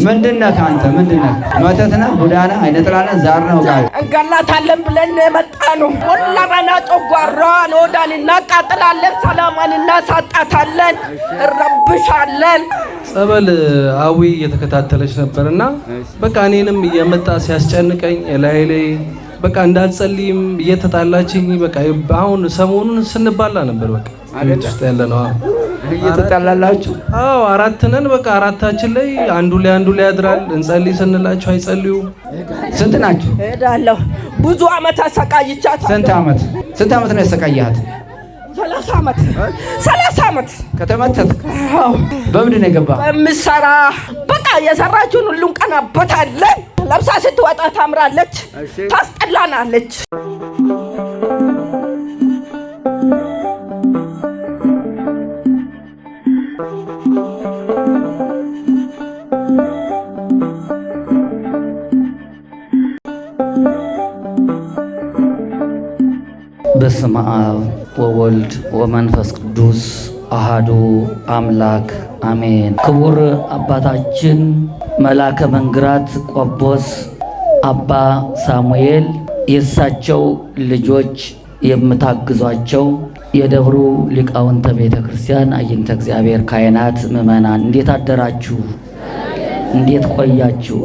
ምንድነህ አንተ? ምንድነህ? መተት ነህ? ቡዳ ነህ? አይነ ጥላ ነህ? ዛር ነው ጋር እንገላታለን ብለን የመጣ ነው። ሁላና ጨጓራዋን ወዳን እናቃጥላለን፣ ሰላማን እናሳጣታለን፣ እንረብሻለን። ጸበል አዊ እየተከታተለች ነበርና በቃ እኔንም እየመጣ ሲያስጨንቀኝ ላይ በቃ እንዳልጸልይም እየተጣላችኝ በቃ አሁን ሰሞኑን ስንባላ ነበር። በቃ ቤት ውስጥ ያለ ነው እየተጣላላችሁ? አዎ አራት ነን። በቃ አራታችን ላይ አንዱ ላይ ያድራል። እንጸልይ ስንላቸው አይጸልዩም። ስንት ናችሁ? ሄዳለሁ። ብዙ አመት አሰቃይቻት። ስንት አመት ነው ያሰቃያት? 30 አመት ከተመተትክ? በምንድን ነው የገባ? በምሰራ በቃ የሰራችውን ሁሉ እንቀናበታለን። ለብሳ ስትወጣ ታምራለች፣ ታስጠላናለች። በስመ አብ ወወልድ ወመንፈስ ቅዱስ አሃዱ አምላክ አሜን። ክቡር አባታችን መላከ መንግራት ቆቦስ አባ ሳሙኤል፣ የእሳቸው ልጆች የምታግዟቸው የደብሩ ሊቃውንተ ቤተ ክርስቲያን፣ አይንተ እግዚአብሔር ካህናት፣ ምእመናን እንዴት አደራችሁ? እንዴት ቆያችሁ?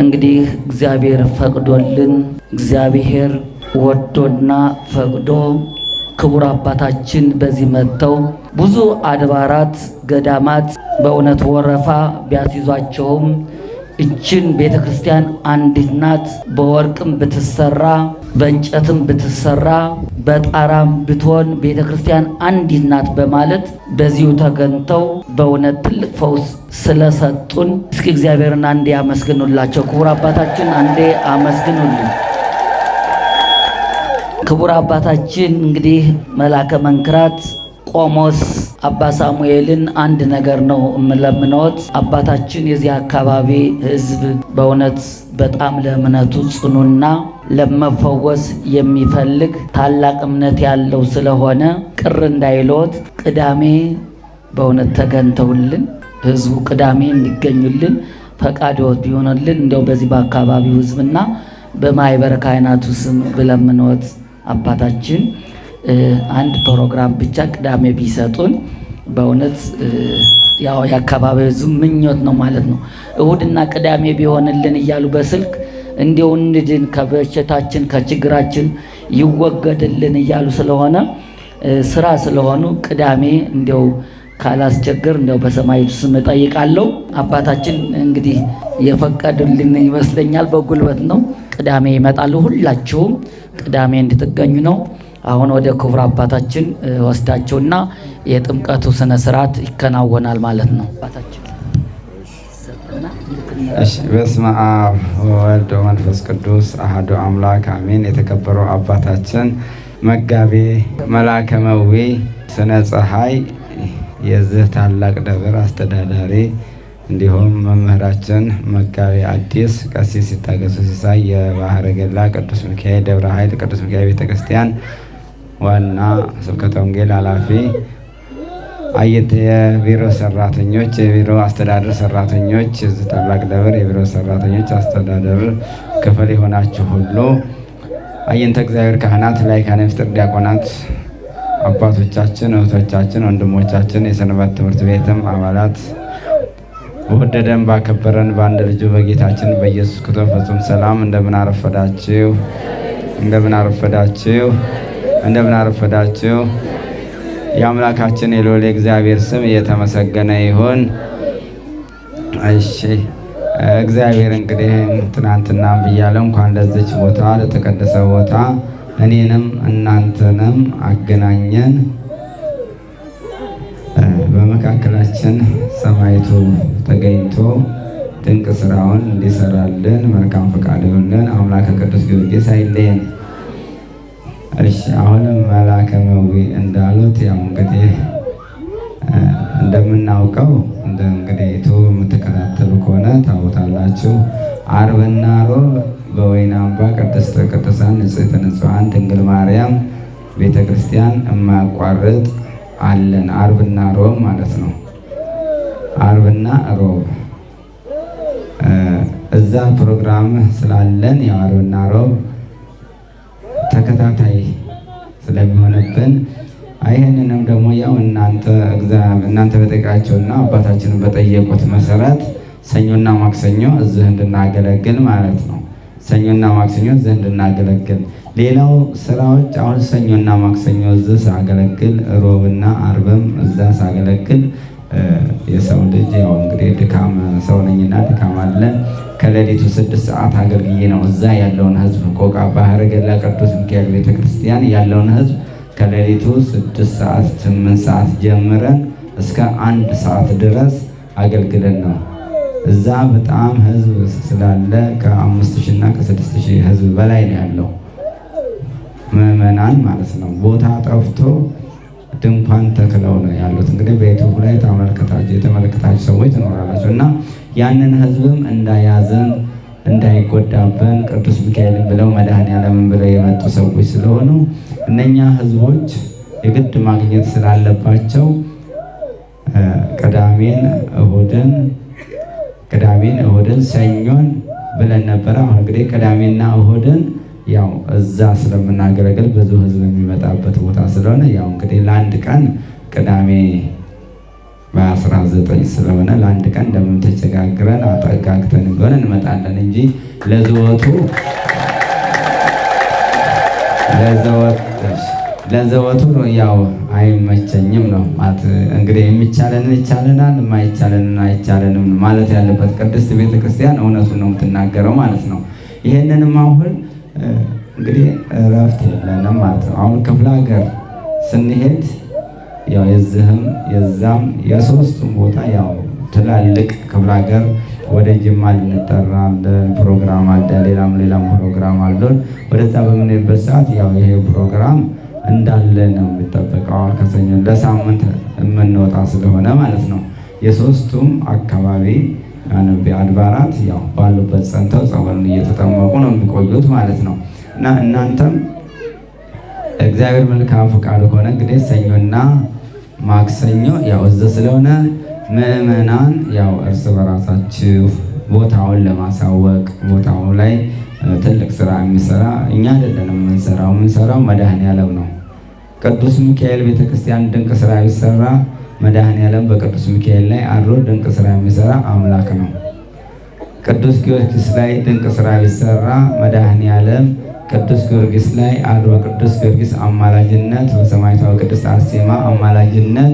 እንግዲህ እግዚአብሔር ፈቅዶልን እግዚአብሔር ወዶና ፈቅዶ ክቡር አባታችን በዚህ መጥተው ብዙ አድባራት ገዳማት በእውነት ወረፋ ቢያስይዟቸውም እችን ቤተ ክርስቲያን አንዲት ናት። በወርቅም ብትሰራ በእንጨትም ብትሰራ በጣራም ብትሆን ቤተ ክርስቲያን አንዲት ናት በማለት በዚሁ ተገንተው በእውነት ትልቅ ፈውስ ስለሰጡን እስኪ እግዚአብሔርን አንዴ አመስግኑላቸው። ክቡር አባታችን አንዴ አመስግኑልን። ክቡር አባታችን እንግዲህ መላከ መንክራት ቆሞስ አባ ሳሙኤልን አንድ ነገር ነው የምለምነዎት። አባታችን የዚህ አካባቢ ሕዝብ በእውነት በጣም ለእምነቱ ጽኑና ለመፈወስ የሚፈልግ ታላቅ እምነት ያለው ስለሆነ ቅር እንዳይሎት ቅዳሜ በእውነት ተገንተውልን ሕዝቡ ቅዳሜ እንዲገኙልን ፈቃድዎት ቢሆንልን እንደው በዚህ በአካባቢው ሕዝብና በማኅበረ ካህናቱ ስም ብለምንዎት አባታችን አንድ ፕሮግራም ብቻ ቅዳሜ ቢሰጡን በእውነት ያው የአካባቢው ሕዝብ ምኞት ነው ማለት ነው። እሁድና ቅዳሜ ቢሆንልን እያሉ በስልክ እንዲው እንድን ከበሽታችን ከችግራችን ይወገድልን እያሉ ስለሆነ ስራ ስለሆኑ ቅዳሜ እንዲው ካላስቸግር እንዲው በሰማያዊቱ ስም እጠይቃለሁ። አባታችን እንግዲህ የፈቀዱልን ይመስለኛል። በጉልበት ነው። ቅዳሜ ይመጣሉ። ሁላችሁም ቅዳሜ እንድትገኙ ነው። አሁን ወደ ክቡር አባታችን ወስዳቸውና የጥምቀቱ ስነ ስርዓት ይከናወናል ማለት ነው። አባታችን እሺ። በስመ አብ ወወልድ ወመንፈስ ቅዱስ አሐዱ አምላክ አሜን። የተከበሩ አባታችን መጋቤ መላከ መዊ ስነ ፀሐይ የዚህ ታላቅ ደብር አስተዳዳሪ እንዲሁም መምህራችን መጋቤ አዲስ ቀሲስ ይታገሱ ሲሳይ የባህረ ገላ ቅዱስ ሚካኤል ደብረ ኃይል ቅዱስ ሚካኤል ቤተክርስቲያን ዋና ስብከተ ወንጌል ኃላፊ፣ አይት የቢሮ ሰራተኞች፣ የቢሮ አስተዳደር ሰራተኞች፣ የዚህ ታላቅ ደብር የቢሮ ሰራተኞች አስተዳደር ክፍል የሆናችሁ ሁሉ አይንተ እግዚአብሔር ካህናት፣ ላይካነ ምስጢር ዲያቆናት፣ አባቶቻችን፣ እህቶቻችን፣ ወንድሞቻችን የሰንበት ትምህርት ቤትም አባላት ወደደን ባከበረን በአንድ ልጁ በጌታችን በኢየሱስ ክርስቶስ ፍጹም ሰላም እንደምን አረፈዳችሁ? እንደምን አረፈዳችሁ? እንደምን አረፈዳችሁ? የአምላካችን የልዑል እግዚአብሔር ስም እየተመሰገነ ይሁን። እሺ እግዚአብሔር እንግዲህ ትናንትናም ብያለሁ እንኳን ለዚች ቦታ ለተቀደሰ ቦታ እኔንም እናንተንም አገናኘን። በመካከላችን ሰማዕቱ ተገኝቶ ድንቅ ስራውን እንዲሰራልን መልካም ፈቃድ ይሁንልን። አምላከ ቅዱስ ጊዮርጊስ አይለየን። እሺ አሁንም መላከ መዊ እንዳሉት ያው እንግዲህ እንደምናውቀው እንግዲህ የምትከታተሉ ከሆነ ታውቃላችሁ። ዓርብና ሮብ በወይን አምባ ቅድስተ ቅዱሳን ንጽሕተ ንጹሐን ድንግል ማርያም ቤተክርስቲያን የማያቋርጥ አለን። አርብና ሮብ ማለት ነው። አርብና ሮብ እዛ ፕሮግራም ስላለን ያው አርብና ሮብ ተከታታይ ስለሚሆንብን ይህንንም ደግሞ ያው እናንተ በጠየቃችሁና አባታችንን በጠየቁት መሰረት ሰኞና ማክሰኞ እዚህ እንድናገለግል ማለት ነው። ሰኞና ማክሰኞ እዚህ እንድናገለግል፣ ሌላው ስራዎች አሁን ሰኞና ማክሰኞ እዚህ ሳገለግል፣ ሮብና አርብም እዛ ሳገለግል የሰው ልጅ ያው እንግዲህ ድካም ሰው ነኝና ድካም አለ። ከሌሊቱ 6 ሰዓት አገልግዬ ነው እዛ ያለውን ህዝብ ቆቃ ባህረ ገላ ቅዱስ ሚካኤል ቤተክርስቲያን ያለውን ህዝብ ከሌሊቱ 6 ሰዓት 8 ሰዓት ጀምረን እስከ 1 ሰዓት ድረስ አገልግለን ነው። እዛ በጣም ህዝብ ስላለ ከ5000 እና ከ6000 ህዝብ በላይ ነው ያለው ምዕመናን ማለት ነው። ቦታ ጠፍቶ ድንኳን ተክለው ነው ያሉት። እንግዲህ በዩቲዩብ ላይ የተመለከታችሁ ሰዎች ትኖራላችሁ እና ያንን ህዝብም እንዳያዘን እንዳይጎዳብን ቅዱስ ሚካኤልን ብለው መድኃኔዓለምን ብለው የመጡ ሰዎች ስለሆኑ እነኛ ህዝቦች የግድ ማግኘት ስላለባቸው ቅዳሜን እሁድን ሰኞን ብለን ነበረ። አሁን እንግዲህ ቅዳሜና እሁድን ያው እዛ ስለምናገለግል ብዙ ህዝብ የሚመጣበት ቦታ ስለሆነ ያው እንግዲህ ለአንድ ቀን ቅዳሜ በ19 ስለሆነ ለአንድ ቀን እንደምን ተቸጋግረን አጠጋግተን ቢሆን እንመጣለን እንጂ ለዘወቱ ያው አይመቸኝም ነው ማለት እንግዲህ። የሚቻለንን ይቻለናል፣ የማይቻለንን አይቻለንም ማለት ያለበት ቅድስት ቤተክርስቲያን እውነቱን ነው የምትናገረው ማለት ነው። ይሄንንም አሁን እንግዲህ እረፍት የለንም ማለት ነው። አሁን ክፍለ ሀገር ስንሄድ ያው የዛም የሶስቱም ቦታ ያው ትላልቅ ክፍለ ሀገር ወደ ጅማ ልንጠራ ፕሮግራም አለ፣ ሌላም ፕሮግራም አለን። ወደዛ በምንሄድበት ሰዓት ያው ይሄ ፕሮግራም እንዳለ ነው የሚጠበቀው። አሁን ከሰኞ ለሳምንት የምንወጣ ስለሆነ ማለት ነው። የሶስቱም አካባቢ አድባራት ያው ባሉበት ጸንተው ጸበሉን እየተጠመቁ ነው የሚቆዩት ማለት ነው። እና እናንተም እግዚአብሔር መልካም ፈቃዱ ከሆነ እንግዲህ ሰኞና ማክሰኞ ያው እዚህ ስለሆነ ምዕመናን ያው እርስ በራሳችሁ ቦታውን ለማሳወቅ ቦታው ላይ ትልቅ ስራ የሚሰራ እኛ አይደለንም የምንሰራው መድኃኔዓለም ነው። ቅዱስ ሚካኤል ቤተክርስቲያን ድንቅ ስራ ቢሰራ መድኃኔዓለም በቅዱስ ሚካኤል ላይ አድሮ ድንቅ ስራ የሚሰራ አምላክ ነው። ቅዱስ ጊዮርጊስ ላይ ድንቅ ስራ ቢሰራ መድኃኔዓለም ቅዱስ ጊዮርጊስ ላይ አድሮ ቅዱስ ጊዮርጊስ አማላጅነት በሰማዕቷ ቅድስት አርሴማ አማላጅነት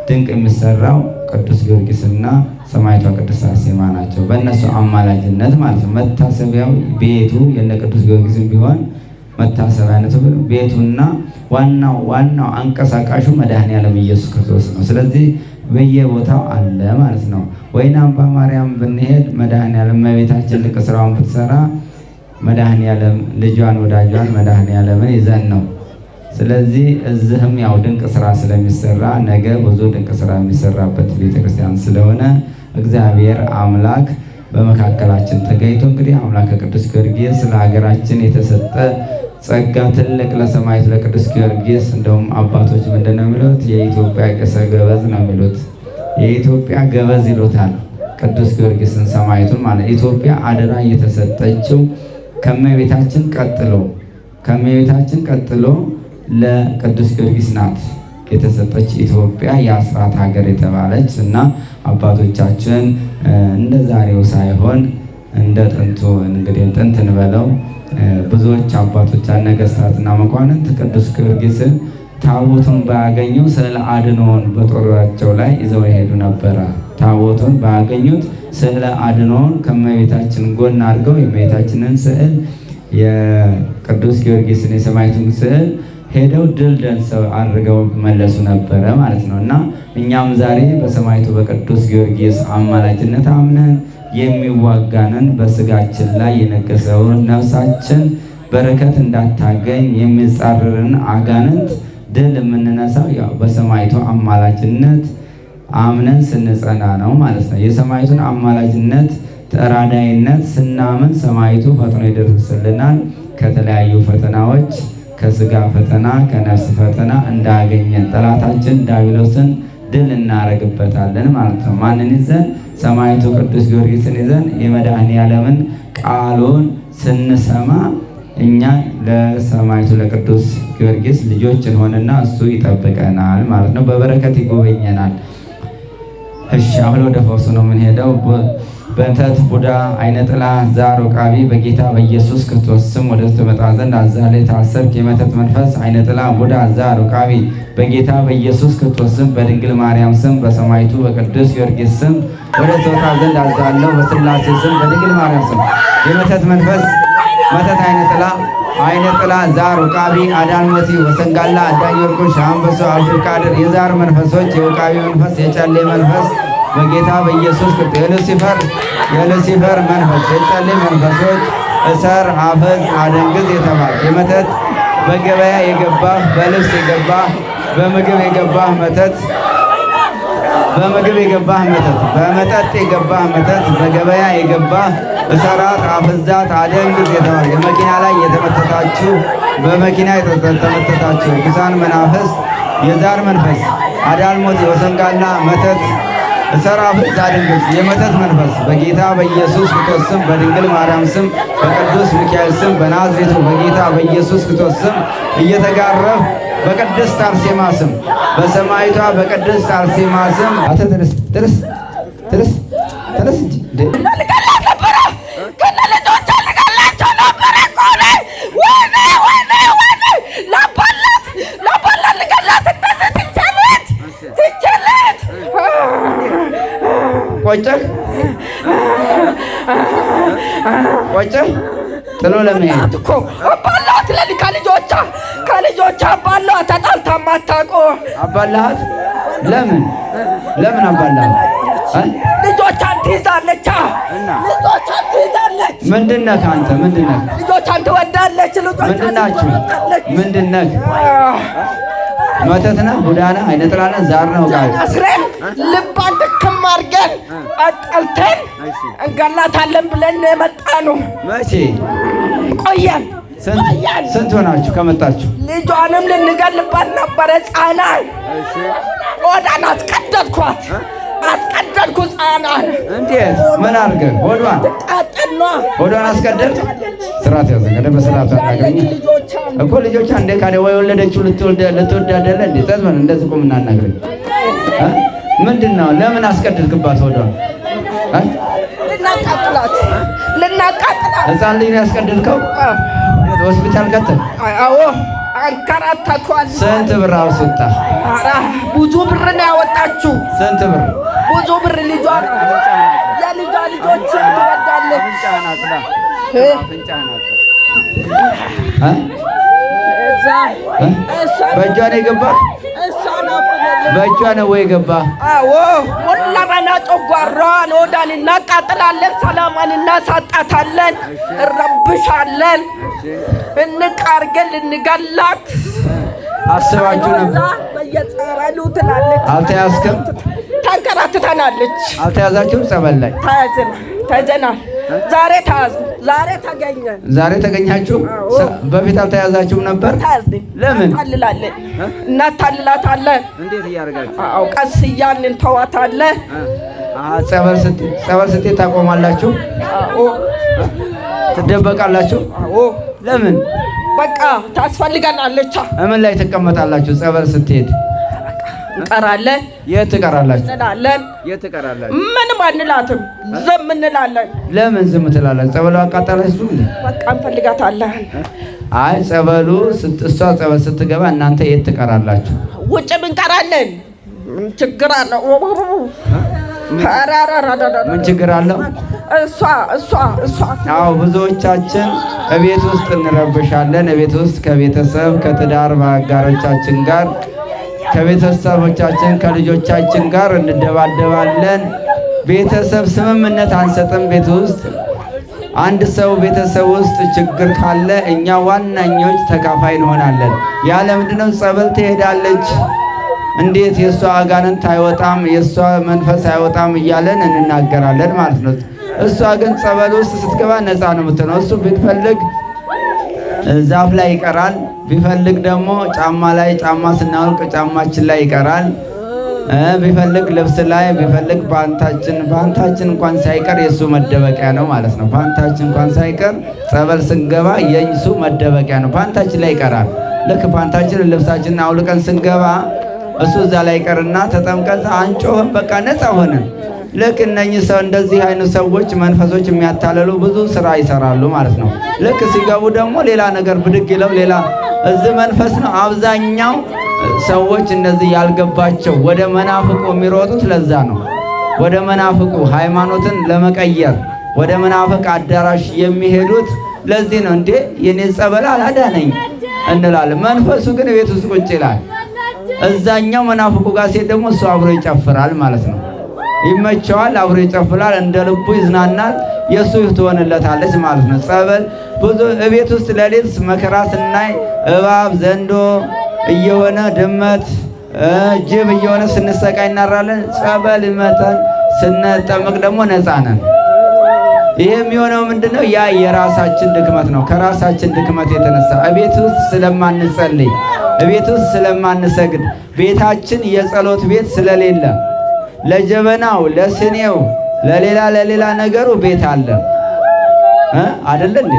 ድንቅ የሚሰራው ቅዱስ ጊዮርጊስና ሰማዕቷ ቅድስት አርሴማ ናቸው። በእነሱ አማላጅነት ማለት ነው። መታሰቢያው ቤቱ የነ ቅዱስ ጊዮርጊስም ቢሆን መታሰቢያነቱ ቤቱና ዋናው አንቀሳቃሹ መድኃኔዓለም ኢየሱስ ክርስቶስ ነው። ስለዚህ በየቦታው አለ ማለት ነው። ወይና አምባ ማርያም ብንሄድ መድኃኔዓለም እመቤታችን ድንቅ ስራውን ብትሰራ መድኃኔዓለም ልጇን ወዳጇን መድኃኔዓለምን ይዘን ነው። ስለዚህ እዚህም ያው ድንቅ ስራ ስለሚሰራ ነገ ብዙ ድንቅ ስራ የሚሰራበት ቤተክርስቲያን ስለሆነ እግዚአብሔር አምላክ በመካከላችን ተገኝቶ እንግዲህ አምላከ ቅዱስ ጊዮርጊስ ለሀገራችን የተሰጠ ጸጋ ትልቅ ለሰማዕቱ ለቅዱስ ጊዮርጊስ እንደውም አባቶች ምንድነው የሚሉት? የኢትዮጵያ ቄሰ ገበዝ ነው የሚሉት። የኢትዮጵያ ገበዝ ይሉታል ቅዱስ ጊዮርጊስን ሰማዕቱን ማለት። ኢትዮጵያ አደራ የተሰጠችው ከእመቤታችን ቀጥሎ ለቅዱስ ጊዮርጊስ ናት የተሰጠች። ኢትዮጵያ የአስራት ሀገር የተባለች እና አባቶቻችን እንደ ዛሬው ሳይሆን እንደ ጥንቱ እንግዲህ ጥንት እንበለው ብዙዎች አባቶች ነገስታትና መኳንንት ቅዱስ ጊዮርጊስን ታቦቱን ባያገኘው ስዕለ አድኅኖውን በጦራቸው ላይ ይዘው ይሄዱ ነበረ። ታቦቱን ባያገኙት ስዕለ አድኅኖውን ከእመቤታችን ጎን አድርገው የእመቤታችንን ስዕል የቅዱስ ጊዮርጊስን የሰማዕቱን ስዕል ሄደው ድል ደንሰው አድርገው መለሱ ነበረ ማለት ነው። እና እኛም ዛሬ በሰማዕቱ በቅዱስ ጊዮርጊስ አማላጅነት አምነን የሚዋጋንን በስጋችን ላይ የነገሰውን ነፍሳችን በረከት እንዳታገኝ የሚጻረርን አጋንንት ድል የምንነሳው ያው በሰማዕቱ አማላጅነት አምነን ስንጸና ነው ማለት ነው። የሰማዕቱን አማላጅነት ተራዳይነት ስናምን ሰማዕቱ ፈጥኖ ይደርስልናል። ከተለያዩ ፈተናዎች ከስጋ ፈተና ከነፍስ ፈተና እንዳገኘን ጠላታችን ዲያብሎስን ድል እናረግበታለን ማለት ነው። ማንን ይዘን? ሰማዕቱ ቅዱስ ጊዮርጊስን ይዘን የመድኃኔዓለምን ቃሉን ስንሰማ እኛ ለሰማዕቱ ለቅዱስ ጊዮርጊስ ልጆች እንሆንና እሱ ይጠብቀናል ማለት ነው። በበረከት ይጎበኘናል። እሺ አሁን ወደ ፈውሱ ነው የምንሄደው። በእንተት ቡዳ አይነ ጥላ ዛር ወቃቢ በጌታ በኢየሱስ ክርስቶስ ስም ወደ ትመጣ ዘንድ አዛለ ታሰርክ የመተት መንፈስ አይነ ጥላ ቡዳ ዛር ወቃቢ በጌታ በኢየሱስ ክርስቶስ ስም በድንግል ማርያም ስም በሰማዕቱ በቅዱስ ጊዮርጊስ ስም ወደ ትወጣ ዘንድ አዛለሁ። በስላሴ ስም በድንግል ማርያም ስም የመተት መንፈስ መተት አይነ ጥላ ዛር ወቃቢ አዳልሞቲ ወሰንጋላ አዳኝ ወርቁ ሻምበሶ አብዱልቃድር የዛር መንፈሶች የወቃቢ መንፈስ የጨሌ መንፈስ በጌታ በኢየሱስ ክርስቶስ የሉሲፈር መንፈስ የጨሌ መንፈሶች እሰር አፈዝ አደንግዝ የተባለ የመተት በገበያ የገባህ በልብስ የገባህ በምግብ የገባህ መተት በመጠጥ የገባህ መተት በገበያ የገባህ እሰራት አፈዛት አደንግዝ የተባለ የመኪና ላይ የተመተታችሁ በመኪና የተመተታችሁ ቅዱሳን መናፍስት የዛር መንፈስ አዳልሞት የወሰንጋላ መተት እሰራ ፍዛ ድንግል የመተት መንፈስ በጌታ በኢየሱስ ክርስቶስ ስም በድንግል ማርያም ስም በቅዱስ ሚካኤል ስም በናዝሬቱ በጌታ በኢየሱስ ክርስቶስ ስም እየተጋረፍ በቅድስት አርሴማ ስም በሰማይቷ በቅድስት አርሴማ ስም ተነስ እንጂ ቆጨህ ጥሎ ለመሄድ እኮ አባላት ለሊ ከልጆቿ አባላት ተጣልታ ማታውቁ አባላት ለምን አባላት ልጆቿን ትይዛለች። ምንድን ነህ አንተ? ምንድን ነህ? ልጆቿን ትወዳለች። ምንድን ነህ? መተት ነህ? ቡዳ ነህ? አይነ ጥላ ነህ? ዛር ነው? አስረን ልባን ድክም አድርገን አጠልተን እንገላታለን ብለን የመጣ ነው። መቼ ቆየን? ስንት ሆናችሁ ከመጣችሁ? ልጇንም ልንገልባት ነበረ። ሕፃናን ሆዷን አስቀደድኩት። ሕፃናን እንዴት? ምን አድርገህ? ሆዷን አስቀደድክ? ስርዓት ያዘ። በስርዓቱ አናግረኝ እኮ ልጆቿ እንደ ካደ ወይ ወለደችው ልትወልድ አይደለ እንዴ? ተዝመን እንደዚህ ቆም እናናግረኝ። ምንድን ነው? ለምን አስቀደድክባት ሆዷን? ልናቃጥላት ሕፃን ልጅ ነው ያስቀደድከው? ሆስፒታል ከተል? አዎ አንከራተቷል። ስንት ብር አውጥታ? ብዙ ብር ነው ያወጣችው። ስንት ብር? ብዙ ብር። ልጇ ልጆች ትወዳለች። በእጇ ነው የገባህ? በእጇ ነው ወይ የገባህ? አዎ ሁለመና ጨጓራዋን ሆዷን እናቃጥላለን። ሰላሟን እናሳጣታለን። እንረብሻለን። እንቃርገን ልንገላት አስባችሁ ነበር? በየጸበሉ ትላለች። አልተያዝክም? ታንከራትተናለች። አልተያዛችሁም? ጸበል ላይ ተይዘናል። ዛሬ ተገኘን። ዛሬ ተገኛችሁ? በፊት አልተያዛችሁም ነበር? ለምን? እናታልላታለን። እንዴት እያደረጋችሁ? አዎ ቀስ እያልን እንተዋታለን። ጸበል ስትሄድ ታቆማላችሁ? አዎ። ትደበቃላችሁ? አዎ። ለምን? በቃ ታስፈልገናለች። እምን ላይ ትቀመጣላችሁ? ጸበል ስትሄድ እንቀራለን። የት ትቀራላችሁ? የት ትቀራላችሁ? ምንም አንላትም፣ ዝም እንላለን። ለምን ዝም ትላላችሁ? ጸበሉ አቃጠላችሁ እንዴ? በቃ እንፈልጋታለን። አይ ጸበሉ እሷ ጸበል ስትገባ እናንተ የት ትቀራላችሁ? ውጭ እንቀራለን። ምን ችግር አለው? ምን ችግር አለው? እሷ አዎ ብዙዎቻችን እቤት ውስጥ እንረብሻለን። እቤት ውስጥ ከቤተሰብ ከትዳር አጋሮቻችን ጋር ከቤተሰቦቻችን ከልጆቻችን ጋር እንደባደባለን። ቤተሰብ ስምምነት አንሰጥም። ቤት ውስጥ አንድ ሰው ቤተሰብ ውስጥ ችግር ካለ እኛ ዋናኞች ተካፋይ እንሆናለን። ያለ ምንድነው? ጸበል ትሄዳለች። እንዴት የእሷ አጋንንት አይወጣም የእሷ መንፈስ አይወጣም እያለን እንናገራለን ማለት ነው። እሷ ግን ጸበል ውስጥ ስትገባ ነፃ ነው የምትሆነው። እሱ ቢፈልግ ዛፍ ላይ ይቀራል። ቢፈልግ ደግሞ ጫማ ላይ ጫማ ስናወልቅ ጫማችን ላይ ይቀራል። ቢፈልግ ልብስ ላይ ቢፈልግ ፓንታችን እንኳን ሳይቀር የሱ መደበቂያ ነው ማለት ነው። ፓንታችን እንኳን ሳይቀር ጸበል ስንገባ የሱ መደበቂያ ነው። ፓንታችን ላይ ይቀራል። ልክ ፓንታችንን ልብሳችንን አውልቀን ስንገባ እሱ እዛ ላይ ይቀርና ተጠምቀን አንጮህም፣ በቃ ነፃ ሆነን። ልክ እነኚህ ሰው እንደዚህ አይነት ሰዎች መንፈሶች የሚያታለሉ ብዙ ስራ ይሰራሉ ማለት ነው። ልክ ሲገቡ ደግሞ ሌላ ነገር ብድግ ይለው ሌላ እዚህ መንፈስ ነው። አብዛኛው ሰዎች እንደዚህ ያልገባቸው ወደ መናፍቁ የሚሮጡት ለዛ ነው። ወደ መናፍቁ ሃይማኖትን ለመቀየር ወደ መናፍቅ አዳራሽ የሚሄዱት ለዚህ ነው። እንዴ የኔ ጸበል አላዳነኝ እንላለን። መንፈሱ ግን ቤት ውስጥ ቁጭ ይላል። እዛኛው መናፍቁ ጋር ሲሄድ ደግሞ እሱ አብሮ ይጨፍራል ማለት ነው። ይመቸዋል፣ አብሮ ይጨፍራል፣ እንደ ልቡ ይዝናናል፣ የእሱ ትሆንለታለች ማለት ነው። ጸበል ብዙ እቤት ውስጥ ሌሊት መከራ ስናይ እባብ ዘንዶ እየሆነ ድመት ጅብ እየሆነ ስንሰቃይ እናራለን። ጸበል መተን ስንጠመቅ ደግሞ ነፃ ነን። ይሄ የሚሆነው ምንድነው? ያ የራሳችን ድክመት ነው። ከራሳችን ድክመት የተነሳ እቤት ውስጥ ስለማንጸልይ፣ እቤት ውስጥ ስለማንሰግድ፣ ቤታችን የጸሎት ቤት ስለሌለ ለጀበናው ለስኔው ለሌላ ነገሩ ቤት አለ አይደለ እንዴ?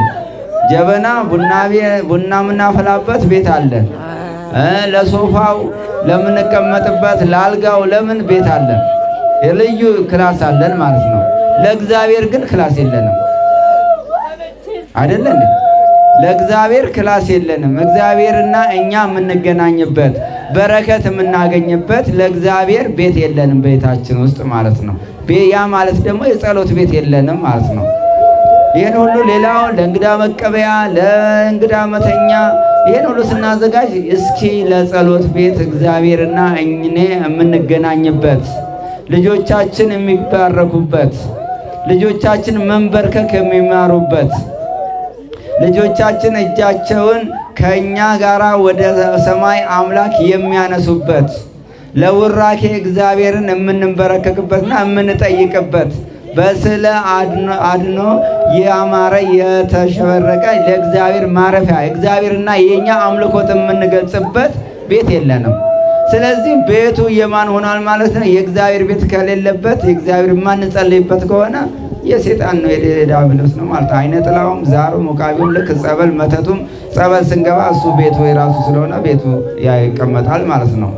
ጀበና ቡና ምናፈላበት ቤት አለ። ለሶፋው ለምንቀመጥበት ለአልጋው ለምን ቤት አለ። የልዩ ክላስ አለን ማለት ነው። ለእግዚአብሔር ግን ክላስ የለንም አይደለ እንዴ? ለእግዚአብሔር ክላስ የለንም። እግዚአብሔርና እኛ የምንገናኝበት በረከት የምናገኝበት ለእግዚአብሔር ቤት የለንም ቤታችን ውስጥ ማለት ነው። ያ ማለት ደግሞ የጸሎት ቤት የለንም ማለት ነው። ይህን ሁሉ ሌላው ለእንግዳ መቀበያ ለእንግዳ መተኛ ይህን ሁሉ ስናዘጋጅ እስኪ ለጸሎት ቤት እግዚአብሔርና እኔ የምንገናኝበት፣ ልጆቻችን የሚባረኩበት፣ ልጆቻችን መንበርከክ የሚማሩበት፣ ልጆቻችን እጃቸውን ከእኛ ጋር ወደ ሰማይ አምላክ የሚያነሱበት፣ ለውራኬ እግዚአብሔርን የምንበረከክበትና የምንጠይቅበት፣ በስለ አድኖ ያማረ የተሸበረቀ ለእግዚአብሔር ማረፊያ እግዚአብሔርና የኛ አምልኮት የምንገልጽበት ቤት የለንም። ስለዚህ ቤቱ የማን ሆኗል ማለት ነው? የእግዚአብሔር ቤት ከሌለበት የእግዚአብሔር ማንጸልይበት ከሆነ የሴጣን ነው፣ የዲያብሎስ ነው ማለት። አይነ ጥላውም ዛሩም ሙቃቢውም ልክ ጸበል መተቱም ጸበል ስንገባ እሱ ቤቱ የራሱ ስለሆነ ቤቱ ይቀመጣል ማለት ነው።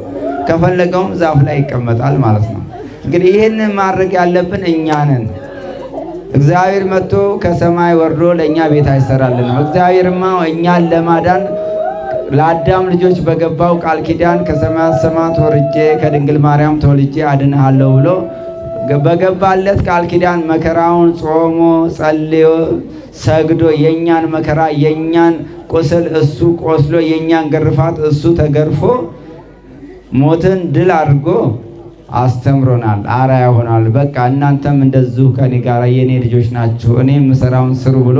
ከፈለገውም ዛፍ ላይ ይቀመጣል ማለት ነው። እንግዲህ ይህን ማድረግ ያለብን እኛ ነን። እግዚአብሔር መጥቶ ከሰማይ ወርዶ ለእኛ ቤት አይሰራልንም። እግዚአብሔርማ እኛን ለማዳን ለአዳም ልጆች በገባው ቃል ኪዳን ከሰማያት ሰማያት ወርጄ ከድንግል ማርያም ተወልጄ አድንሃለሁ ብሎ በገባለት ቃል ኪዳን መከራውን ጾሞ ጸልዮ ሰግዶ የኛን መከራ የኛን ቁስል እሱ ቆስሎ የኛን ግርፋት እሱ ተገርፎ ሞትን ድል አድርጎ አስተምሮናል፣ አርአያ ሆናል። በቃ እናንተም እንደዚሁ ከኔ ጋር የኔ ልጆች ናችሁ፣ እኔ የምሰራውን ስሩ ብሎ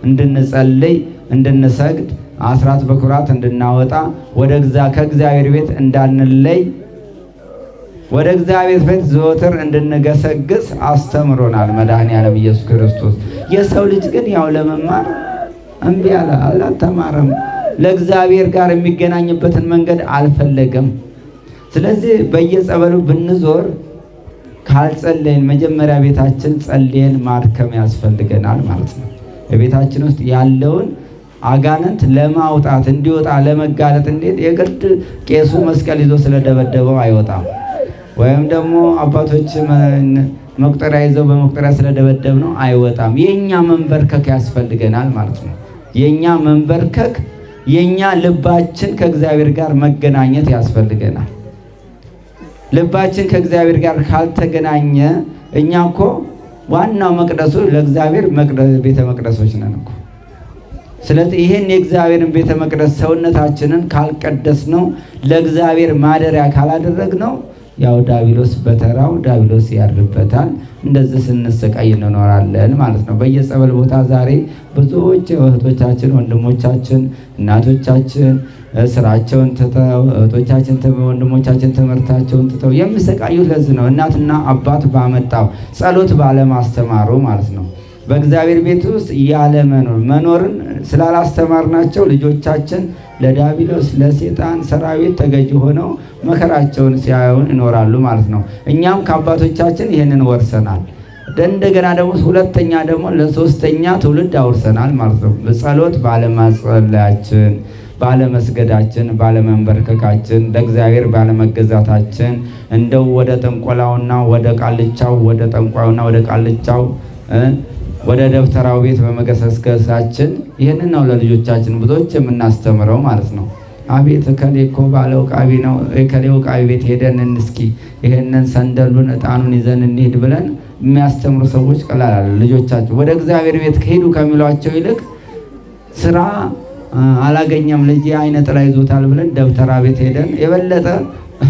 እንድንጸልይ እንድንሰግድ አስራት በኩራት እንድናወጣ ከእግዚአብሔር ቤት እንዳንለይ ወደ እግዚአብሔር ቤት ዘወትር እንድንገሰግስ አስተምሮናል መድኃኔዓለም ኢየሱስ ክርስቶስ። የሰው ልጅ ግን ያው ለመማር እምቢ አለ፣ አልተማረም። ለእግዚአብሔር ጋር የሚገናኝበትን መንገድ አልፈለገም። ስለዚህ በየጸበሉ ብንዞር ካልጸለይን መጀመሪያ ቤታችን ጸልየን ማድከም ያስፈልገናል ማለት ነው። በቤታችን ውስጥ ያለውን አጋንንት ለማውጣት እንዲወጣ ለመጋለጥ እንዴት የግድ ቄሱ መስቀል ይዞ ስለደበደበው አይወጣም። ወይም ደግሞ አባቶች መቁጠሪያ ይዘው በመቁጠሪያ ስለደበደብ ነው አይወጣም። የኛ መንበርከክ ያስፈልገናል ማለት ነው። የኛ መንበርከክ፣ የኛ ልባችን ከእግዚአብሔር ጋር መገናኘት ያስፈልገናል። ልባችን ከእግዚአብሔር ጋር ካልተገናኘ እኛ እኮ ዋናው መቅደሱ ለእግዚአብሔር ቤተ መቅደሶች ነን እኮ። ስለዚህ ይሄን የእግዚአብሔርን ቤተ መቅደስ ሰውነታችንን ካልቀደስ ነው ለእግዚአብሔር ማደሪያ ካላደረግ ነው ያው ዳቢሎስ በተራው ዳቢሎስ ያድርበታል። እንደዚህ ስንሰቃይ እንኖራለን ማለት ነው። በየጸበል ቦታ ዛሬ ብዙዎች እህቶቻችን፣ ወንድሞቻችን፣ እናቶቻችን ስራቸውን ትተው እህቶቻችን፣ ወንድሞቻችን ትምህርታቸውን ትተው የሚሰቃዩት ለዚህ ነው። እናትና አባት ባመጣው ጸሎት ባለማስተማሩ ማለት ነው። በእግዚአብሔር ቤት ውስጥ ያለ መኖርን ስላላስተማርናቸው ልጆቻችን ለዲያብሎስ ለሰይጣን ሰራዊት ተገዥ ሆነው መከራቸውን ሲያዩን ይኖራሉ ማለት ነው። እኛም ከአባቶቻችን ይህንን ወርሰናል። እንደገና ደግሞ ሁለተኛ ደግሞ ለሶስተኛ ትውልድ አውርሰናል ማለት ነው። በጸሎት ባለማጸለያችን፣ ባለመስገዳችን፣ ባለመንበርከካችን፣ ለእግዚአብሔር ባለመገዛታችን እንደው ወደ ጥንቆላውና ወደ ቃልቻው ወደ ጠንቋዩና ወደ ቃልቻው ወደ ደብተራው ቤት በመገሰስገሳችን ይህንን ነው ለልጆቻችን ብዙዎች የምናስተምረው ማለት ነው። አቤት እከሌ እኮ ባለ ውቃቢ ነው፣ እከሌ ውቃቢ ቤት ሄደን እስኪ ይህንን ሰንደሉን ዕጣኑን ይዘን እንሂድ ብለን የሚያስተምሩ ሰዎች ቀላል አለ። ልጆቻቸው ወደ እግዚአብሔር ቤት ከሄዱ ከሚሏቸው ይልቅ ስራ አላገኘም ልጅ አይነ ጥላ ይዞታል ብለን ደብተራ ቤት ሄደን የበለጠ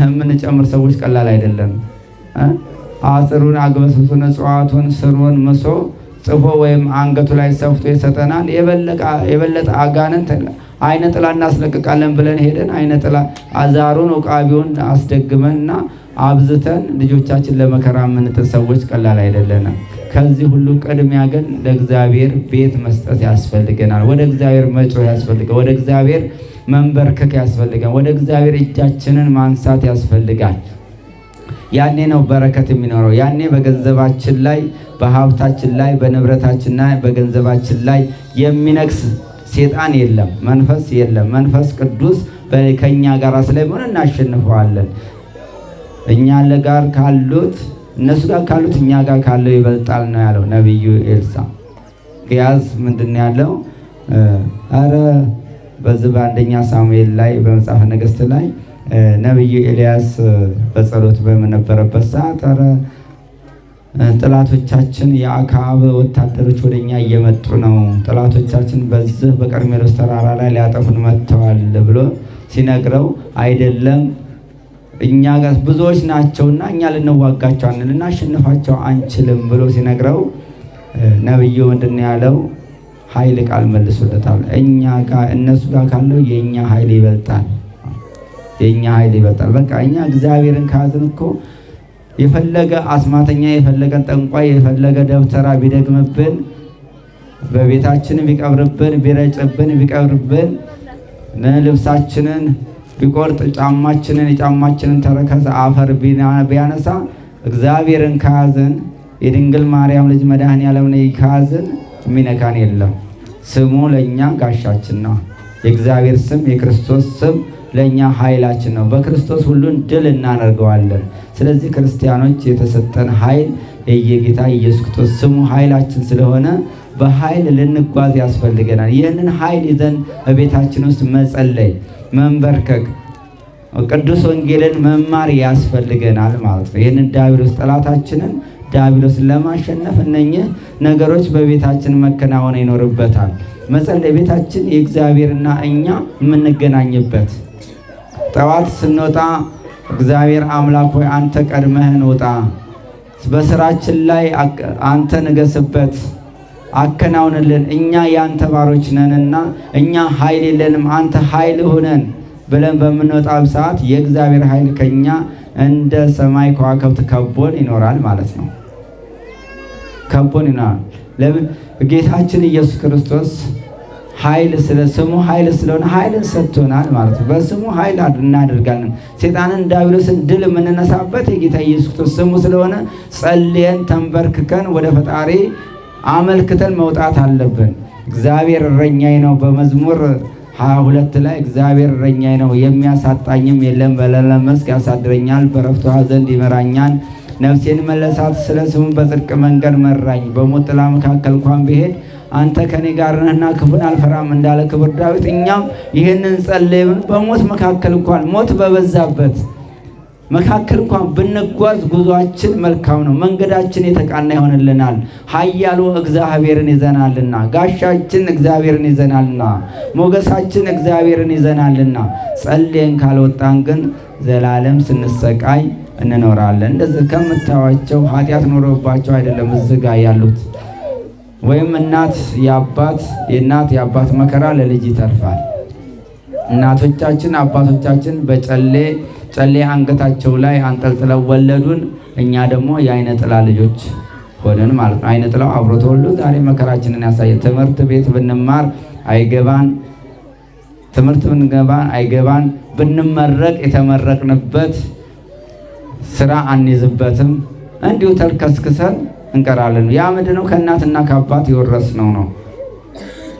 የምንጨምር ሰዎች ቀላል አይደለም። አጥሩን አግበስብሱን እጽዋቱን ስሩን ምሶ ጽፎ ወይም አንገቱ ላይ ሰፍቶ ይሰጠናል። የበለጠ አጋንንት አይነ ጥላ እናስለቅቃለን ብለን ሄደን አይነ ጥላ አዛሩን ውቃቢውን አስደግመንና አብዝተን ልጆቻችን ለመከራ የምንጥል ሰዎች ቀላል አይደለንም። ከዚህ ሁሉ ቅድሚያ ግን ለእግዚአብሔር ቤት መስጠት ያስፈልገናል። ወደ እግዚአብሔር መጮህ ያስፈልጋል። ወደ እግዚአብሔር መንበርከክ ያስፈልጋል። ወደ እግዚአብሔር እጃችንን ማንሳት ያስፈልጋል። ያኔ ነው በረከት የሚኖረው። ያኔ በገንዘባችን ላይ፣ በሀብታችን ላይ፣ በንብረታችን ላይ፣ በገንዘባችን ላይ የሚነግስ ሰይጣን የለም፣ መንፈስ የለም። መንፈስ ቅዱስ ከኛ ጋር ስለሚሆን እናሸንፈዋለን። እኛ ጋር ካሉት እነሱ ጋር ካሉት እኛ ጋር ካለው ይበልጣል ነው ያለው ነቢዩ ኤልሳ። ግያዝ ምንድን ያለው? አረ በዚህ በአንደኛ ሳሙኤል ላይ በመጽሐፈ ነገሥት ላይ ነቢዩ ኤልያስ በጸሎት በነበረበት ሰዓት አረ ጠላቶቻችን የአክዓብ ወታደሮች ወደኛ እየመጡ ነው፣ ጠላቶቻችን በዚህ በቀርሜሎስ ተራራ ላይ ሊያጠፉን መጥተዋል ብሎ ሲነግረው አይደለም እኛ ጋር ብዙዎች ናቸውና እኛ ልንዋጋቸው ልናሸንፋቸው አንችልም ብሎ ሲነግረው ነብዩ ምንድን ያለው? ኃይል ቃል መልሶለታል። እኛ ጋር እነሱ ጋር ካለው የኛ ኃይል ይበልጣል፣ የኛ ኃይል ይበልጣል። በቃ እኛ እግዚአብሔርን ካዝን እኮ የፈለገ አስማተኛ የፈለገ ጠንቋይ የፈለገ ደብተራ ቢደግምብን በቤታችን ቢቀብርብን ቢረጭብን ቢቀብርብን ልብሳችንን ቢቆርጥ ጫማችንን የጫማችንን ተረከዝ አፈር ቢያነሳ እግዚአብሔርን ካዝን የድንግል ማርያም ልጅ መድኃኔዓለምን ካዝን የሚነካን የለም። ስሙ ለኛ ጋሻችን ነው። የእግዚአብሔር ስም የክርስቶስ ስም ለኛ ኃይላችን ነው። በክርስቶስ ሁሉን ድል እናደርገዋለን። ስለዚህ ክርስቲያኖች የተሰጠን ኃይል የጌታ ኢየሱስ ክርስቶስ ስሙ ኃይላችን ስለሆነ በኃይል ልንጓዝ ያስፈልገናል። ይህንን ኃይል ይዘን በቤታችን ውስጥ መጸለይ፣ መንበርከክ፣ ቅዱስ ወንጌልን መማር ያስፈልገናል ማለት ነው። ይህንን ዲያብሎስ ጠላታችንን ዲያብሎስን ለማሸነፍ እነኚህ ነገሮች በቤታችን መከናወን ይኖርበታል። መጸለይ፣ ቤታችን የእግዚአብሔርና እኛ የምንገናኝበት። ጠዋት ስንወጣ እግዚአብሔር አምላክ ሆይ አንተ ቀድመህን ውጣ፣ በስራችን ላይ አንተ ንገስበት፣ አከናውንልን፣ እኛ ያንተ ባሮች ነንና እኛ ኃይል የለንም፣ አንተ ኃይል ሁነን ብለን በምንወጣ ሰዓት የእግዚአብሔር ኃይል ከኛ እንደ ሰማይ ከዋክብት ከቦን ይኖራል ማለት ነው። ከቦን ይኖራል። ለምን? ጌታችን ኢየሱስ ክርስቶስ ኃይል ስሙ ኃይል ስለሆነ ኃይልን ሰጥቶናል ማለት ነው። በስሙ ኃይል እናደርጋለን። ሰይጣንን ዲያብሎስን ድል የምንነሳበት የጌታ ኢየሱስ ክርስቶስ ስሙ ስለሆነ ጸልየን ተንበርክከን ወደ ፈጣሪ አመልክተን መውጣት አለብን። እግዚአብሔር እረኛዬ ነው፣ በመዝሙር 22 ላይ እግዚአብሔር እረኛዬ ነው የሚያሳጣኝም የለም፣ በለምለም መስክ ያሳድረኛል፣ በዕረፍቱ ውኃ ዘንድ ይመራኛል። ነፍሴን መለሳት፣ ስለ ስሙ በጽድቅ መንገድ መራኝ። በሞት ጥላ መካከል እንኳን ብሄድ አንተ ከኔ ጋር ነህና ክፉን አልፈራም እንዳለ ክቡር ዳዊት እኛም ይህንን ጸልየን በሞት መካከል እንኳን ሞት በበዛበት መካከል እንኳን ብንጓዝ ጉዟችን መልካም ነው፣ መንገዳችን የተቃና ይሆንልናል። ኃያሉ እግዚአብሔርን ይዘናልና፣ ጋሻችን እግዚአብሔርን ይዘናልና፣ ሞገሳችን እግዚአብሔርን ይዘናልና። ጸልየን ካልወጣን ግን ዘላለም ስንሰቃይ እንኖራለን። እንደዚህ ከምታዩዋቸው ኃጢአት ኖሮባቸው አይደለም እዚህ ጋር ያሉት። ወይም የእናት የአባት መከራ ለልጅ ይተርፋል። እናቶቻችን አባቶቻችን ጨሌ አንገታቸው ላይ አንጠልጥለው ወለዱን። እኛ ደግሞ የአይነ ጥላ ልጆች ሆነን ማለት ነው። አይነ ጥላው አብሮ ተወልዶ ዛሬ መከራችንን ያሳየ። ትምህርት ቤት ብንማር አይገባን፣ ትምህርት ብንገባን አይገባን፣ ብንመረቅ የተመረቅንበት ስራ አንይዝበትም፣ እንዲሁ ተልከስክሰን እንቀራለን። ያ ምንድነው? ከእናትና ከአባት የወረስነው ነው።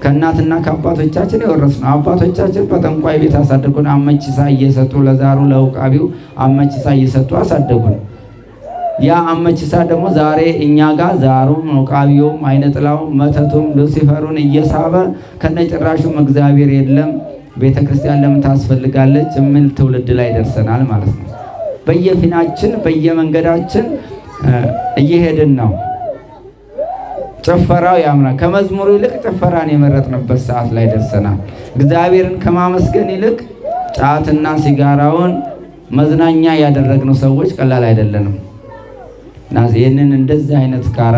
ከእናትና ከአባቶቻችን የወረስነው። አባቶቻችን በጠንቋይ ቤት አሳደጉን። አመቺሳ እየሰጡ ለዛሩ ለውቃቢው አመቺሳ እየሰጡ አሳደጉን። ያ አመቺሳ ደግሞ ዛሬ እኛ ጋር ዛሩም ውቃቢውም አይነ ጥላውም መተቱም ሉሲፈሩን እየሳበ ከነጭራሹም እግዚአብሔር የለም ቤተክርስቲያን ለምን ታስፈልጋለች የሚል ትውልድ ላይ ደርሰናል ማለት ነው። በየፊናችን በየመንገዳችን እየሄድን ነው። ጭፈራው ያምራል። ከመዝሙሩ ይልቅ ጭፈራን የመረጥንበት ሰዓት ላይ ደርሰናል። እግዚአብሔርን ከማመስገን ይልቅ ጫትና ሲጋራውን መዝናኛ ያደረግነው ሰዎች ቀላል አይደለንም። እና ይህንን እንደዚህ አይነት ጋራ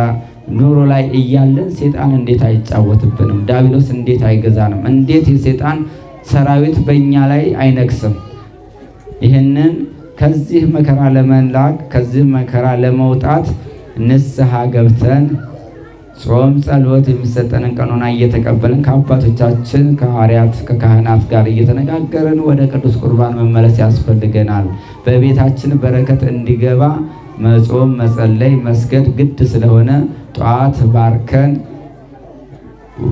ኑሮ ላይ እያለን ሴጣን እንዴት አይጫወትብንም? ዲያብሎስ እንዴት አይገዛንም? እንዴት የሴጣን ሰራዊት በእኛ ላይ አይነግስም? ይህንን ከዚህ መከራ ለመላክ ከዚህ መከራ ለመውጣት ንስሐ ገብተን ጾም ጸሎት የሚሰጠንን ቀኖና እየተቀበልን ከአባቶቻችን ከሐዋርያት ከካህናት ጋር እየተነጋገርን ወደ ቅዱስ ቁርባን መመለስ ያስፈልገናል። በቤታችን በረከት እንዲገባ መጾም መጸለይ መስገድ ግድ ስለሆነ ጠዋት ባርከን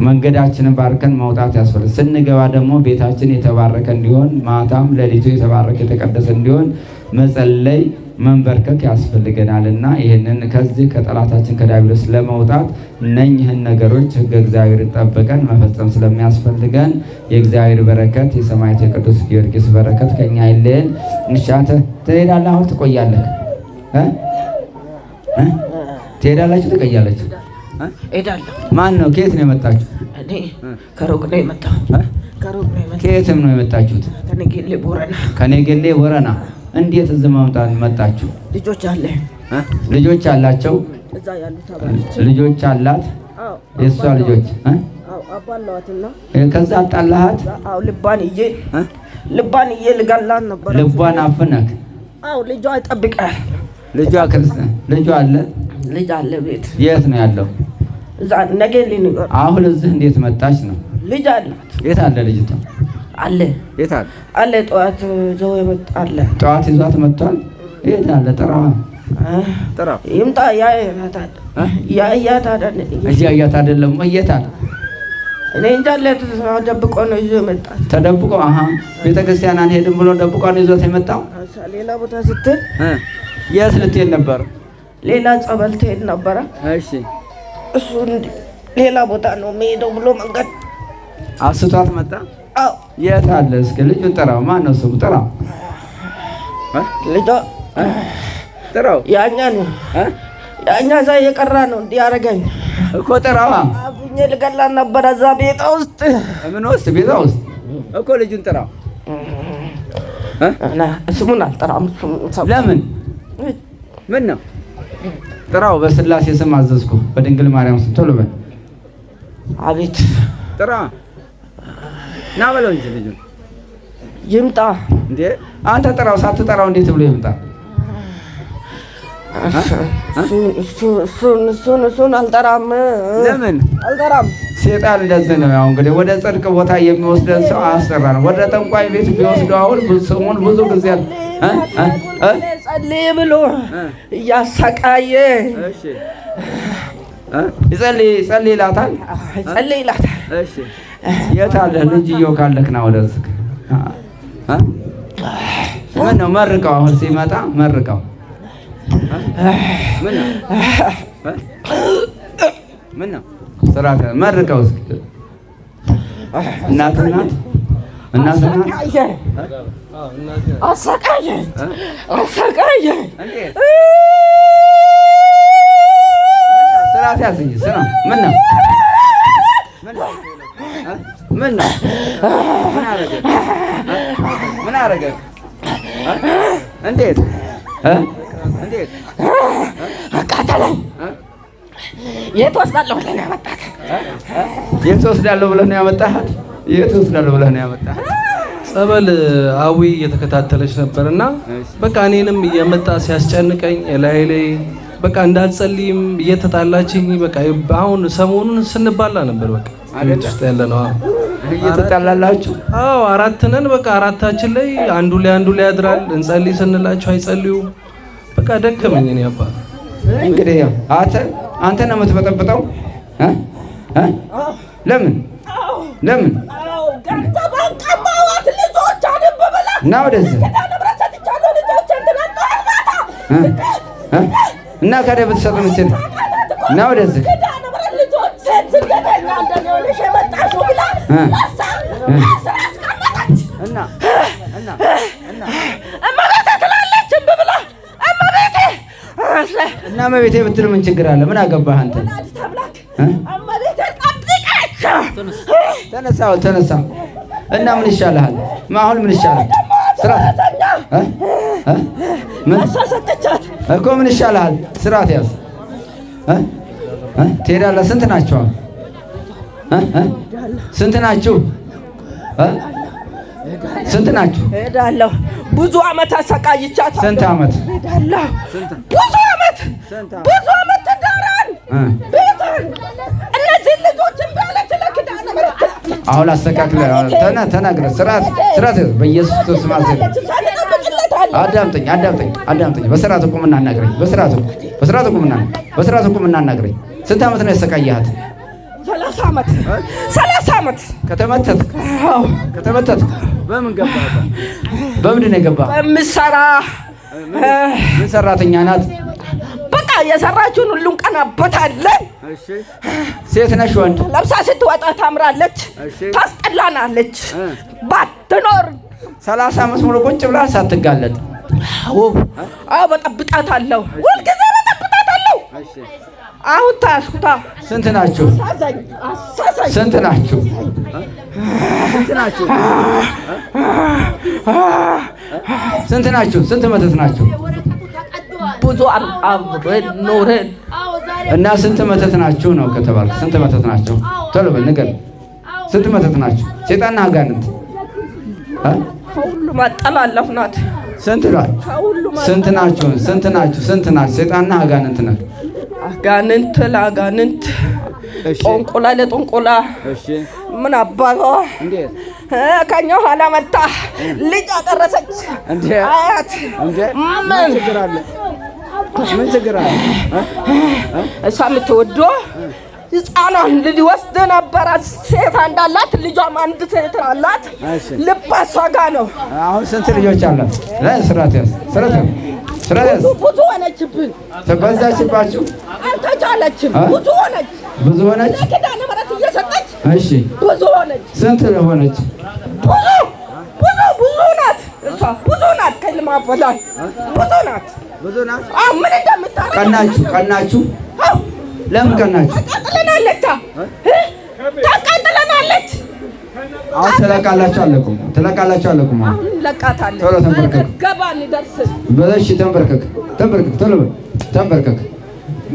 መንገዳችንን ባርከን መውጣት ያስፈልጋል። ስንገባ ደግሞ ቤታችን የተባረከ እንዲሆን ማታም ሌሊቱ የተባረከ የተቀደሰ እንዲሆን መጸለይ መንበርከክ ያስፈልገናልና ይህንን ከዚህ ከጠላታችን ከዲያብሎስ ለመውጣት እነኝህን ነገሮች ሕገ እግዚአብሔርን ጠብቀን መፈጸም ስለሚያስፈልገን የእግዚአብሔር በረከት የሰማዕቱ የቅዱስ ጊዮርጊስ በረከት ከኛ አይለየን። ንሻተ ትሄዳለህ? አሁን ትቆያለህ? ትሄዳላችሁ? ትቆያላችሁ? እሄዳለሁ። ማን ነው? ከየት ነው የመጣችሁ? እኔ ከሩቅ ነው የመጣሁ። ከሩቅ ነው የመጣሁ። ከየትም ነው የመጣችሁት? ከነጌሌ ቦረና። ከነጌሌ ቦረና። እንዴት እዚህ ማምጣት መጣችሁ? ልጆች አለ። ልጆች አላቸው? እዛ ያሉት አባሎች ልጆች አላት? አዎ። የእሷ ልጆች አባላዋትና ከዛ አጣላሃት? አዎ። ልባን ልገላት ነበር። ልቧን አፍነክ? አዎ። ልጇ ይጠብቃል። ልጇ ክርስቲያን ልጇ አለ? ልጅ አለ ቤት። የት ነው ያለው? እዛ ነገሌ ነው። አሁን እዚህ እንዴት መጣች ነው? ልጅ አላት። የት አለ ልጅቷ? አለ። የት አለ? አለ። ጠዋት ዘው ይመጣል። ጠዋት ይዟት መጥቷል። የት አለ? ጥራዋ ጥራው ይምጣ። ያያት አይደለም? የት አለ? እኔ እንጃ። ደብቆ ነው ይዞ የመጣ። ተደብቆ? አሃ ቤተክርስቲያን አንሄድም ብሎ ደብቆ ነው ይዞት የመጣው። ሌላ ቦታ ስትል የት ልትሄድ ነበር? ሌላ ጸበል ትሄድ ነበረ። እሺ። እሱ ሌላ ቦታ ነው የሚሄደው ብሎ መንገድ አስቷት መጣ። አዎ። የት አለ? እስኪ ልጁን ጥራው። ማን ነው ስሙ? ጥራው። ልጇ ጥራው። ያኛ ነው ያኛ እዛ የቀራ ነው እንዲህ ያደረገኝ እኮ። ጥራዋ። አቡኜ ልገላት ነበረ እዛ ቤቷ ውስጥ። ምን ውስጥ? ቤቷ ውስጥ እኮ። ልጁን ጥራው። ስሙን አልጠራም። ለምን? ምን ነው? ጥራው። በስላሴ ስም አዘዝኩ፣ በድንግል ማርያም ስም ቶሎ በል። አቤት። ጥራ። ና በለው እንጂ ልጁን። ይምጣ እንዴ አንተ ጥራው። ሳትጠራው እንዴት ብሎ ይምጣ? እሱን አልጠራም። ለምን አልጠራም? ሴጣን እንደዚህ ነው። ያው እንግዲህ ወደ ጽድቅ ቦታ የሚወስደን ሰው አያስጠራ ነው። ወደ ጠንቋይ ቤት ቢወስደው አሁን ስሙን ብዙ ጊዜ ጸልይ ብሎ እያሰቃየ ጸልይ ይላታል። እሺ የት አለ ልጅየው? ካለክ ና ወደዚህ። ምን ነው? መርቀው። አሁን ሲመጣ መርቀው። ምን ነው? ስራት መርቀው። እስኪ እናት አሰቃየኝ። ስራት ያስኝ። ምን ነው? ምን አረገ? እንዴት? አቃጠለኝ። የት ወስዳለሁ ብለህ ነው ያመጣት? የት ወስዳለሁ ብለህ ነው ያመጣት? የት ወስዳለሁ ብለህ ነው ያመጣት? ጸበል አዊ እየተከታተለች ነበርና በቃ እኔንም እየመጣ ሲያስጨንቀኝ ላይ በቃ እንዳልጸልይም እየተጣላችኝ በቃ አሁን ሰሞኑን ስንባላ ነበር። በቃ ቤት ውስጥ ያለ ነው እየተጣላላችሁ? አዎ 4 ነን። በቃ 4ታችን ላይ አንዱ ላይ ያድራል። እንጸልይ ስንላቸው አይጸልዩም። በቃ ደከመኝ እኔ አባ። እንግዲህ ያው አንተ ነው የምትበጠብጠው ለምን እና ወደዚህ እና ካደ ብትሰጥ ምችል እና ወደዚህ እና እመቤቴ ብትል ምን ችግር አለ? ምን አገባህ አንተ? ተነሳ እና ምን ይሻልሃል? አሁን ምን ይሻልሃል? ስራት እኮ ምን ይሻልሃል? ስራት ያዝ። ትሄዳለህ። ስንት ናችሁ? ስንት ናችሁ? ስንት ናችሁ? ሄዳለሁ። ብዙ ዓመት አሰቃይቻት። ስንት ዓመት? ሄዳለሁ። ብዙ ዓመት ትዳራን ቤትን እነዚህ ልጆችን ባለች ለኪዳነ ምሕረት አሁን አስተካክለህ ተናግረህ ስራት በኢየሱስ ክርስቶስ ማለት አዳምጠኝ። በስርዓት ቁምና አናግረኝ። በስርዓት ቁምና አናግረኝ። ስንት ዓመት ነው ያሰቃየሃት? 30 ዓመት። ከተመተትክ በምን ገባህ? በምንድን ነው የገባህ? በምሰራ ምን ሰራተኛ ናት? በቃ የሰራችውን ሁሉን ቀናበታለን። ሴት ነሽ ወንድ? ለብሳ ስትወጣ ታምራለች፣ ታስጠላናለች። ባትኖር 30 ዓመት ሙሉ ቁጭ ብላ ሳትጋለጥ? አዎ በጠብጣታለሁ፣ ሁልጊዜ በጠብጣታለሁ። አሁን ታስኩታ። ስንት ናችሁ? ስንት ናችሁ? ስንት መተት ናችሁ? ብዙ አብረን ኖረን እና ስንት መተት ናችሁ ነው ከተባልክ? ስንት መተት ናችሁ? ቶሎ በል ንገር። ስንት መተት ናችሁ? ሴጣንና አጋንንት ከሁሉም አጠላለፍ ናት። ስንት ናችሁ? ስንት ናችሁ? ሴጣንና አጋንንት ናት። አጋንንት ለአጋንንት፣ ጦንቆላ ለጦንቆላ። ምን አባቷ ከኛ ኋላ መጣ ልጅ አደረሰች። አያት ምን ችግር አለ? እሷ የምትወደው ሕፃኗን ልጅ ወስድ ነበረ። ሴት እንዳላት ልጇም አንድ ሴት አላት። ልባ እሷ ጋ ነው። አሁን ስንት ልጆች አላት? ስራት ያዝ። ብዙ ሆነችብን። ተበዛችባችሁ? አልተቻለችም። ብዙ ሆነች። ለኪዳነ ምሕረት እየሰጠች እሺ፣ ብዙ ሆነች። ስንት ሆነች? ብዙ ናት። እሷ ብዙ ናት። ከልማ በላይ ብዙ ናት። ምን እንደምታረግ ቀናችሁ? ለምን ቀናችሁ? ታቃጥለናለች። አሁን ትለቃላችሁ አለቁም። አሁን ለቃታለች። ቶሎ ተንበርከክ። ገባን ደርስ። በለሽ ተንበርከክ። ቶሎ ተንበርከክ።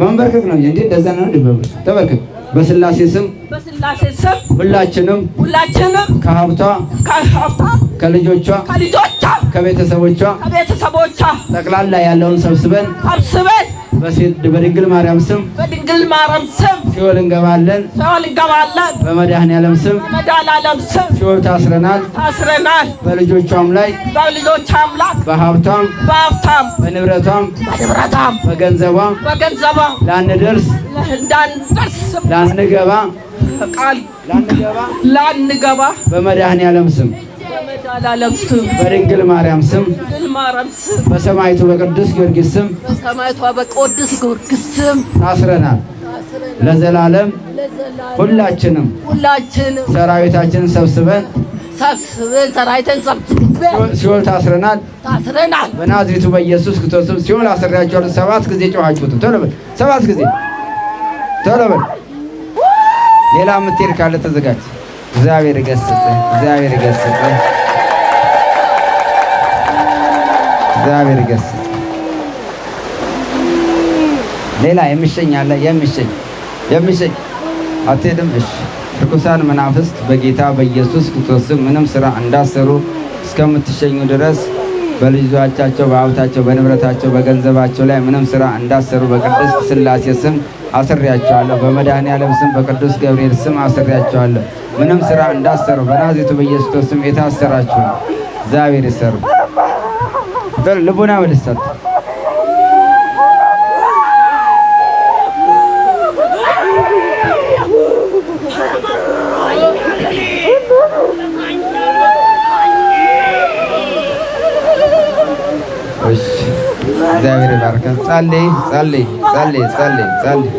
መንበርከክ ነው እንዴ? እንደዛ ነው እንዴ? ተንበርከክ። በስላሴ ስም ሁላችንም ከሀብቷ ከልጆቿ ከቤተሰቦቿ ጠቅላላ ያለውን ሰብስበን በድንግል ማርያም ስም ሲኦል እንገባለን። በመድኃኔዓለም ስም ሲኦል ታስረናል። በልጆቿም ላይ በሀብቷም በንብረቷም በገንዘቧም ላንደርስ ላንገባ በመድኃኔዓለም ስም በድንግል ማርያም ስም በሰማዕቱ በቅዱስ ጊዮርጊስ ስም ታስረናል። ለዘላለም ሁላችንም ሰራዊታችንን ሰብስበን ሲኦል ታስረናል። በናዝሬቱ በኢየሱስ ክርስቶስ ስም ሲኦል አስሬያችኋለሁ። 7 ጊዜ ጮኻችሁት። ቶሎ በል 7 ጊዜ ቶሎ በል። ሌላ የምትሄድ ካለ ተዘጋጅ። እግዚአብሔር ይገስጽህ። እግዚአብሔር ይገስጽህ። ሌላ የሚሸኝ አለ? የሚሸኝ አትሄድም? እሺ። ርኩሳን መናፍስት በጌታ በኢየሱስ ክርስቶስ ምንም ስራ እንዳሰሩ እስከምትሸኙ ድረስ በልጆቻቸው በሀብታቸው በንብረታቸው በገንዘባቸው ላይ ምንም ስራ እንዳሰሩ በቅድስት ሥላሴ ስም አስሬያቸዋለሁ። በመድኃኔዓለም ስም በቅዱስ ገብርኤል ስም አስሬያቸዋለሁ። ምንም ስራ እንዳሰሩ በናዝሬቱ በኢየሱስ ክርስቶስ ስም የታሰራችሁ እግዚአብሔር ይሰሩ። ልቡና መልሰት እግዚአብሔር ይባርክ። ጸልይ ጸልይ ጸልይ ጸልይ ጸልይ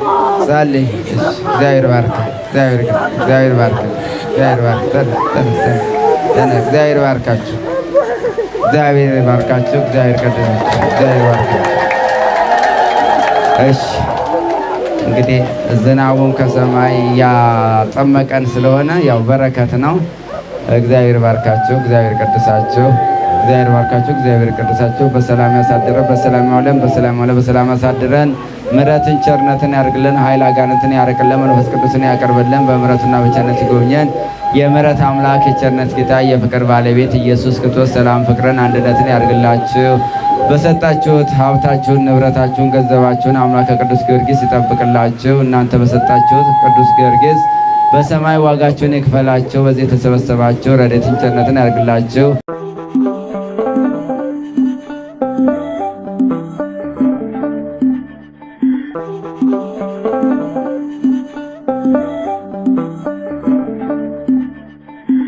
ጸልይ። እግዚአብሔር ይባርክ። እግዚአብሔር ይባርክ። እግዚአብሔር ይባርክ። እግዚአብሔር ይባርካችሁ። እግዚአብሔር ይባርካችሁ። እግዚአብሔር ይቀድሳችሁ። እግዚአብሔር ይባርካችሁ። እሺ እንግዲህ ዝናቡም ከሰማይ ያጠመቀን ስለሆነ ያው በረከት ነው። እግዚአብሔር ይባርካችሁ። እግዚአብሔር ይቀድሳችሁ። እግዚአብሔር ባርካችሁ። እግዚአብሔር ቅዱሳችሁ በሰላም ያሳድረን፣ በሰላም ያውለን፣ በሰላም ያውለን፣ በሰላም ያሳድረን። ምሕረትን ቸርነትን ያርግልን፣ ኃይል አጋንንትን ያርቅልን፣ መንፈስ ቅዱስን ያቀርብልን፣ በምሕረቱና በቸርነት ይጎብኘን። የምሕረት አምላክ የቸርነት ጌታ የፍቅር ባለቤት ኢየሱስ ክርስቶስ ሰላም፣ ፍቅርን፣ አንድነትን ያርግላችሁ። በሰጣችሁት ሀብታችሁን፣ ንብረታችሁን፣ ገንዘባችሁን አምላከ ቅዱስ ጊዮርጊስ ይጠብቅላችሁ። እናንተ በሰጣችሁት ቅዱስ ጊዮርጊስ በሰማይ ዋጋችሁን ይክፈላችሁ። በዚህ የተሰበሰባችሁ ረድኤትን ቸርነትን ያርግላችሁ።